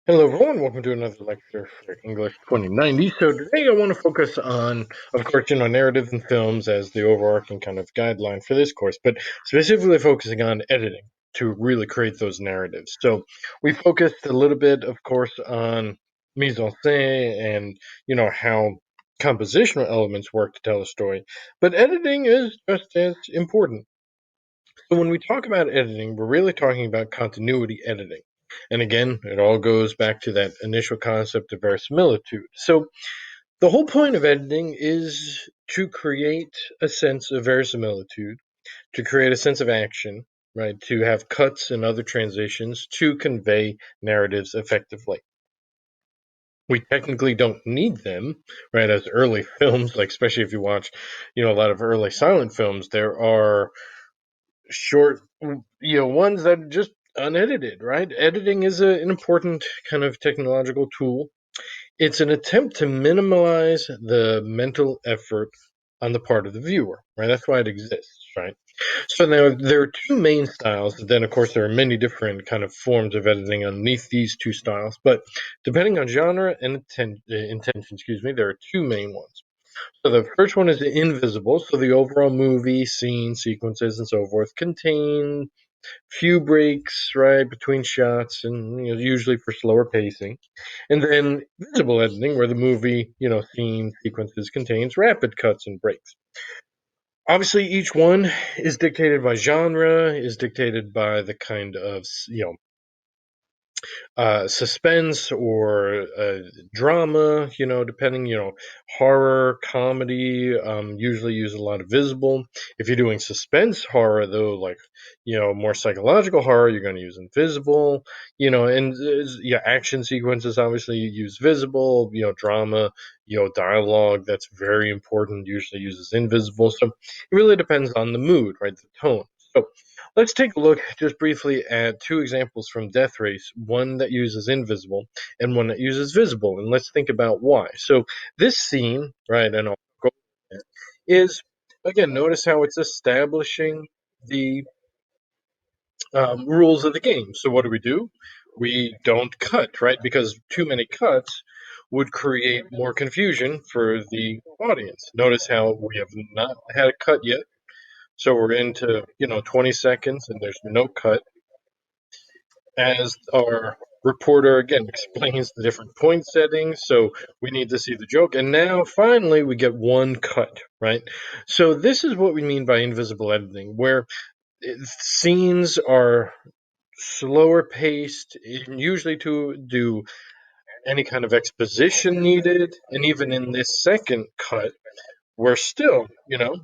Hello, everyone. Welcome to another lecture for English 2090. So today I want to focus on, of course, narrative in films as the overarching kind of guideline for this course, but specifically focusing on editing to really create those narratives. So we focused a little bit, of course, on mise en scène and, how compositional elements work to tell a story, but editing is just as important. So when we talk about editing, we're really talking about continuity editing. And again, it all goes back to that initial concept of verisimilitude. So the whole point of editing is to create a sense of verisimilitude, to create a sense of action, right? To have cuts and other transitions to convey narratives effectively. We technically don't need them, right? As early films, like especially if you watch, a lot of early silent films, there are short, ones that are just unedited, right? Editing is an important kind of technological tool. It's an attempt to minimize the mental effort on the part of the viewer, right? That's why it exists, right? So now there are two main styles. Then, of course, there are many different kind of forms of editing underneath these two styles. But depending on genre and intention, there are two main ones. So the first one is the invisible. So the overall movie, scene, sequences, and so forth contain few breaks, right, between shots, and usually for slower pacing. And then visible editing, where the movie, scene, sequences contains rapid cuts and breaks. Obviously, each one is dictated by genre, is dictated by the kind of suspense or drama, depending, horror, comedy, usually use a lot of visible. If you're doing suspense horror, though, like, more psychological horror, you're going to use invisible, and yeah, action sequences, obviously, you use visible, drama, dialogue, that's very important, usually uses invisible. So it really depends on the mood, right? The tone. So let's take a look just briefly at two examples from Death Race, one that uses invisible and one that uses visible, and let's think about why. So this scene, right, and I'll go over that, is, again, notice how it's establishing the rules of the game. So what do? We don't cut, right, because too many cuts would create more confusion for the audience. Notice how we have not had a cut yet. So we're into, 20 seconds and there's no cut as our reporter again explains the different point settings. So we need to see the joke. And now finally we get one cut, right? So this is what we mean by invisible editing, where scenes are slower paced, usually to do any kind of exposition needed. And even in this second cut, we're still,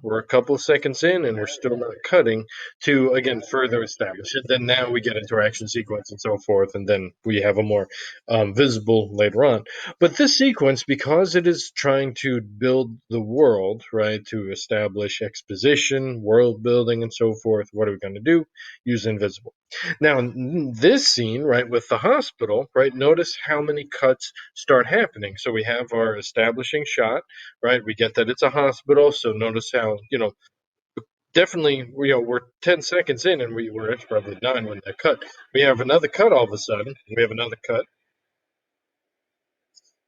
we're a couple of seconds in and we're still not cutting to, again, further establish it. Then now we get into our action sequence and so forth, and then we have a more visible later on. But this sequence, because it is trying to build the world, right, to establish exposition, world building, and so forth, what are we going to do? Use invisible. Now, this scene, right, with the hospital, right, notice how many cuts start happening. So we have our establishing shot, right? We get that it's a hospital, so notice how, definitely, we're 10 seconds in and we were, it's probably 9 when that cut. We have another cut all of a sudden. We have another cut.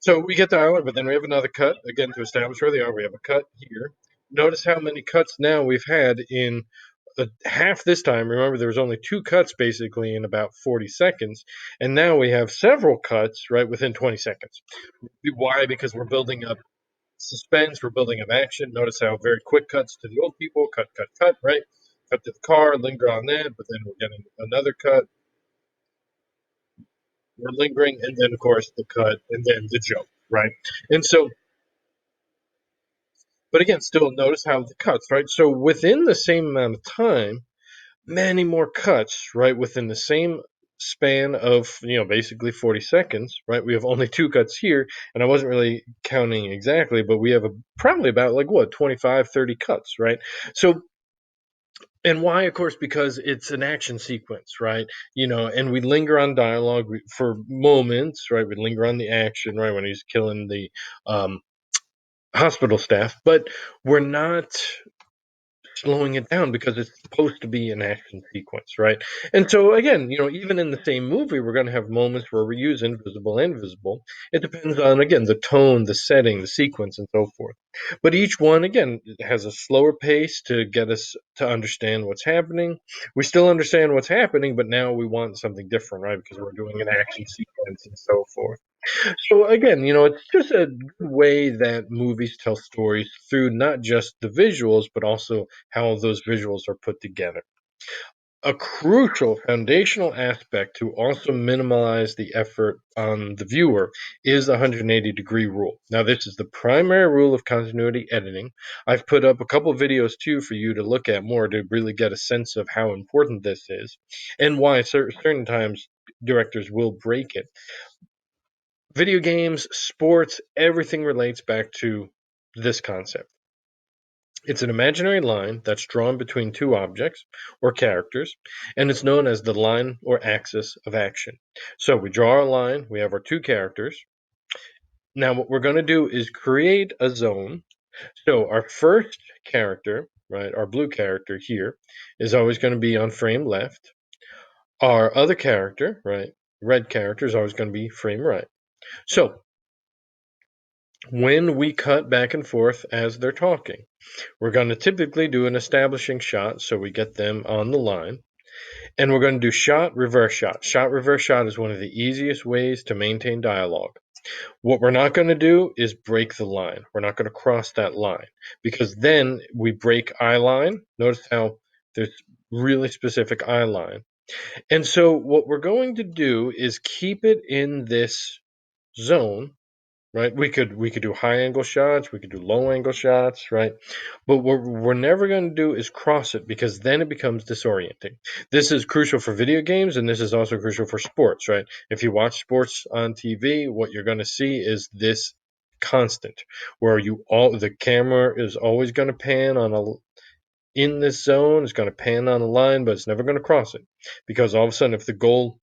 So we get the island, but then we have another cut, again, to establish where they are. We have a cut here. Notice how many cuts now we've had in half this time. Remember, there was only two cuts basically in about 40 seconds, and now we have several cuts right within 20 seconds. Why? Because we're building up suspense, we're building up action. Notice how very quick cuts to the old people, cut, right? Cut to the car, linger on that, but then we're getting another cut. We're lingering, and then of course the cut, and then the joke, right? And so, but again, still notice how the cuts, right? So within the same amount of time, many more cuts, right, within the same span of, basically 40 seconds, right? We have only two cuts here, and I wasn't really counting exactly, but we have probably about like what, 25, 30 cuts, right? So, and why? Of course, because it's an action sequence, right? And we linger on dialogue for moments, right? We linger on the action, right? When he's killing the hospital staff, but we're not slowing it down because it's supposed to be an action sequence, right? And so again, even in the same movie, we're going to have moments where we use invisible and visible. It depends on, again, the tone, the setting, the sequence, and so forth. But each one, again, has a slower pace to get us to understand what's happening. We still understand what's happening, but now we want something different, right? Because we're doing an action sequence and so forth. So again, it's just a good way that movies tell stories through not just the visuals, but also how those visuals are put together. A crucial foundational aspect to also minimize the effort on the viewer is the 180-degree rule. Now, this is the primary rule of continuity editing. I've put up a couple videos too for you to look at more to really get a sense of how important this is and why certain times directors will break it. Video games, sports, everything relates back to this concept. It's an imaginary line that's drawn between two objects or characters, and it's known as the line or axis of action. So we draw a line, we have our two characters. Now, what we're going to do is create a zone. So our first character, right, our blue character here, is always going to be on frame left. Our other character, right, red character, is always going to be frame right. So when we cut back and forth as they're talking, we're going to typically do an establishing shot so we get them on the line. And we're going to do shot, reverse shot. Shot, reverse shot is one of the easiest ways to maintain dialogue. What we're not going to do is break the line. We're not going to cross that line because then we break eye line. Notice how there's really specific eye line. And so what we're going to do is keep it in this zone, right? We could do high angle shots, we could do low angle shots, right? But what we're never going to do is cross it because then it becomes disorienting. This is crucial for video games, and this is also crucial for sports, right? If you watch sports on TV, what you're going to see is this constant where the camera is always going to pan in this zone, it's going to pan on a line, but it's never going to cross it because all of a sudden, if the goal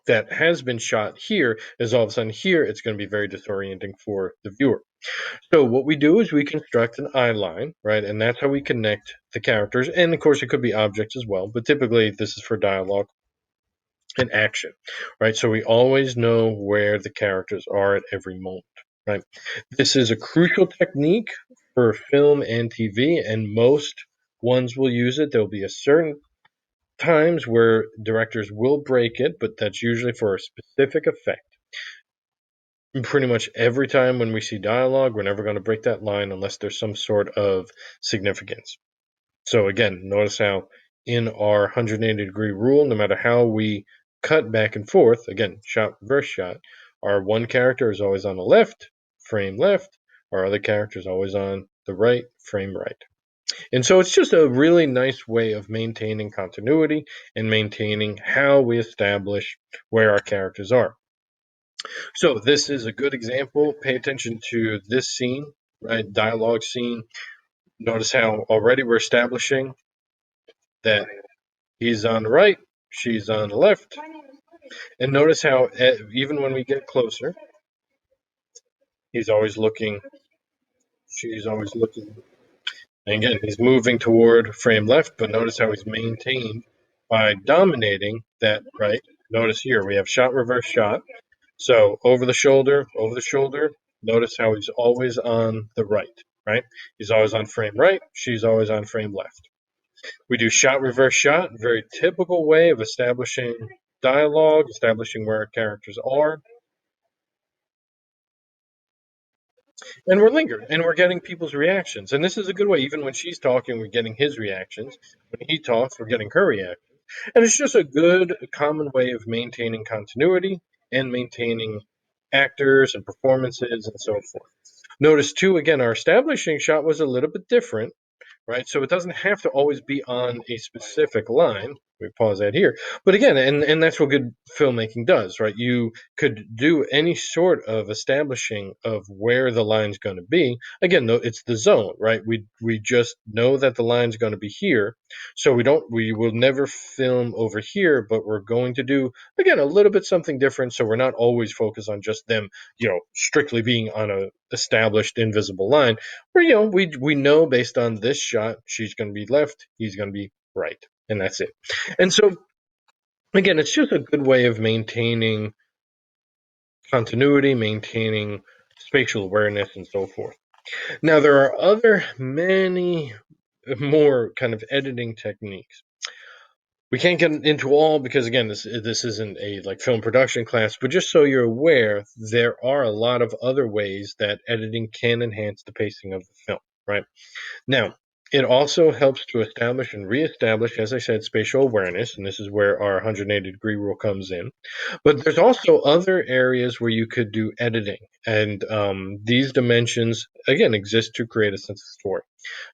that has been shot here is all of a sudden here, it's going to be very disorienting for the viewer. So what we do is we construct an eye line, right? And that's how we connect the characters. And of course, it could be objects as well, but typically this is for dialogue and action, right? So we always know where the characters are at every moment, right? This is a crucial technique for film and TV, and most ones will use it. There'll be a certain times where directors will break it, but that's usually for a specific effect. Pretty much every time when we see dialogue, we're never going to break that line unless there's some sort of significance. So again, notice how in our 180-degree rule, no matter how we cut back and forth, again, shot, reverse shot, our one character is always on the left, frame left, our other character is always on the right, frame right. And so it's just a really nice way of maintaining continuity and maintaining how we establish where our characters are. So this is a good example. Pay attention to this scene, right? Dialogue scene. Notice how already we're establishing that he's on the right, she's on the left. And notice how even when we get closer, he's always looking, she's always looking. And again, he's moving toward frame left, but notice how he's maintained by dominating that right. Notice here we have shot, reverse shot. So over the shoulder, over the shoulder. Notice how he's always on the right? He's always on frame right. She's always on frame left. We do shot, reverse shot, very typical way of establishing dialogue, establishing where our characters are. And we're lingering, and we're getting people's reactions. And this is a good way. Even when she's talking, we're getting his reactions. When he talks, we're getting her reaction. And it's just a good, common way of maintaining continuity and maintaining actors and performances and so forth. Notice, too, again, our establishing shot was a little bit different, right? So it doesn't have to always be on a specific line. we pause that here. But again, and that's what good filmmaking does, right? You could do any sort of establishing of where the line's going to be. Again, though, it's the zone, right? We just know that the line's going to be here, so we will never film over here, but we're going to do again a little bit something different. So we're not always focused on just them, strictly being on a established invisible line. Where we know based on this shot, she's going to be left, he's going to be right, and that's it. And so again, it's just a good way of maintaining continuity, maintaining spatial awareness, and so forth. Now, there are other many more kind of editing techniques. We can't get into all because again, this isn't a like film production class, but just so you're aware, there are a lot of other ways that editing can enhance the pacing of the film, right? Now, it also helps to establish and reestablish, as I said, spatial awareness, and this is where our 180-degree rule comes in. But there's also other areas where you could do editing, and these dimensions, again, exist to create a sense of story.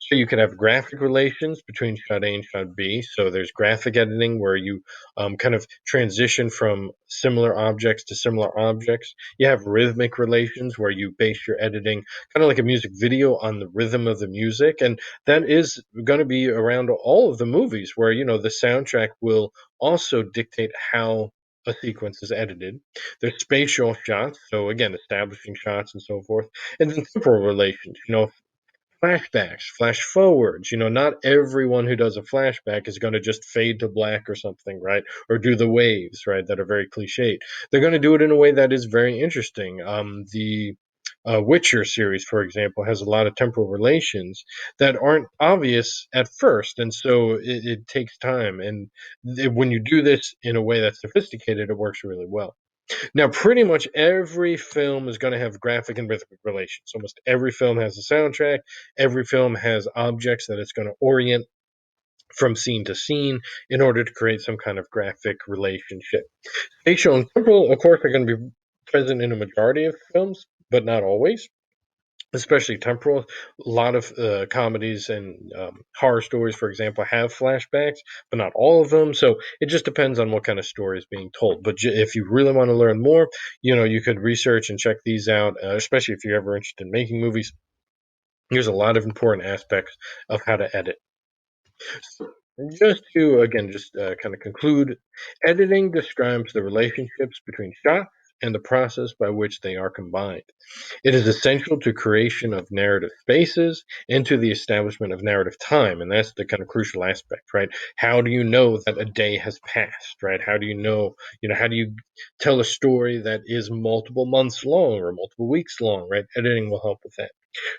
So you could have graphic relations between shot A and shot B. So there's graphic editing where you kind of transition from similar objects to similar objects. You have rhythmic relations where you base your editing kind of like a music video on the rhythm of the music. And that is going to be around all of the movies where, the soundtrack will also dictate how a sequence is edited. There's spatial shots, so again, establishing shots and so forth. And then temporal relations, flashbacks, flash forwards. Not everyone who does a flashback is going to just fade to black or something, right? Or do the waves, right? That are very cliched. They're going to do it in a way that is very interesting. The Witcher series, for example, has a lot of temporal relations that aren't obvious at first, and so it takes time. And when you do this in a way that's sophisticated, it works really well. Now, pretty much every film is going to have graphic and rhythmic relations. Almost every film has a soundtrack. Every film has objects that it's going to orient from scene to scene in order to create some kind of graphic relationship. Spatial and temporal, of course, are going to be present in a majority of films, but not always, especially temporal. A lot of comedies and horror stories, for example, have flashbacks, but not all of them. So it just depends on what kind of story is being told. But if you really want to learn more, you could research and check these out, especially if you're ever interested in making movies. There's a lot of important aspects of how to edit. Just to, again, just kind of conclude, editing describes the relationships between shots and the process by which they are combined. It is essential to creation of narrative spaces and to the establishment of narrative time, and that's the kind of crucial aspect, right? How do you know that a day has passed, right? How do you know, how do you tell a story that is multiple months long or multiple weeks long, right? Editing will help with that.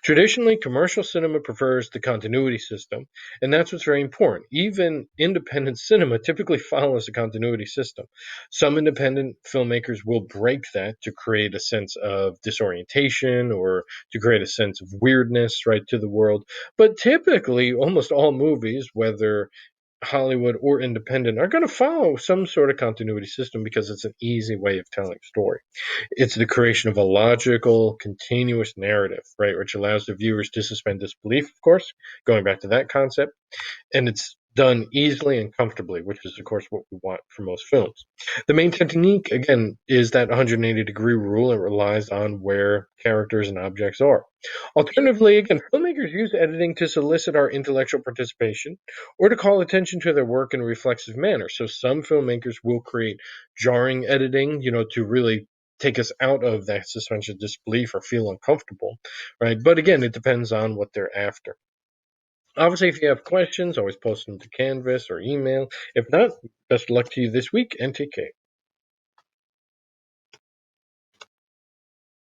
Traditionally, commercial cinema prefers the continuity system, and that's what's very important. Even independent cinema typically follows a continuity system. Some independent filmmakers will break that to create a sense of disorientation or to create a sense of weirdness, right, to the world. But typically, almost all movies, whether Hollywood or independent, are going to follow some sort of continuity system because it's an easy way of telling a story. It's the creation of a logical, continuous narrative, right, which allows the viewers to suspend disbelief, of course, going back to that concept, and it's done easily and comfortably, which is, of course, what we want for most films. The main technique, again, is that 180-degree rule. It relies on where characters and objects are. Alternatively, again, filmmakers use editing to solicit our intellectual participation or to call attention to their work in a reflexive manner. So some filmmakers will create jarring editing, to really take us out of that suspension of disbelief or feel uncomfortable, right? But again, it depends on what they're after. Obviously, if you have questions, always post them to Canvas or email. If not, best of luck to you this week and take care.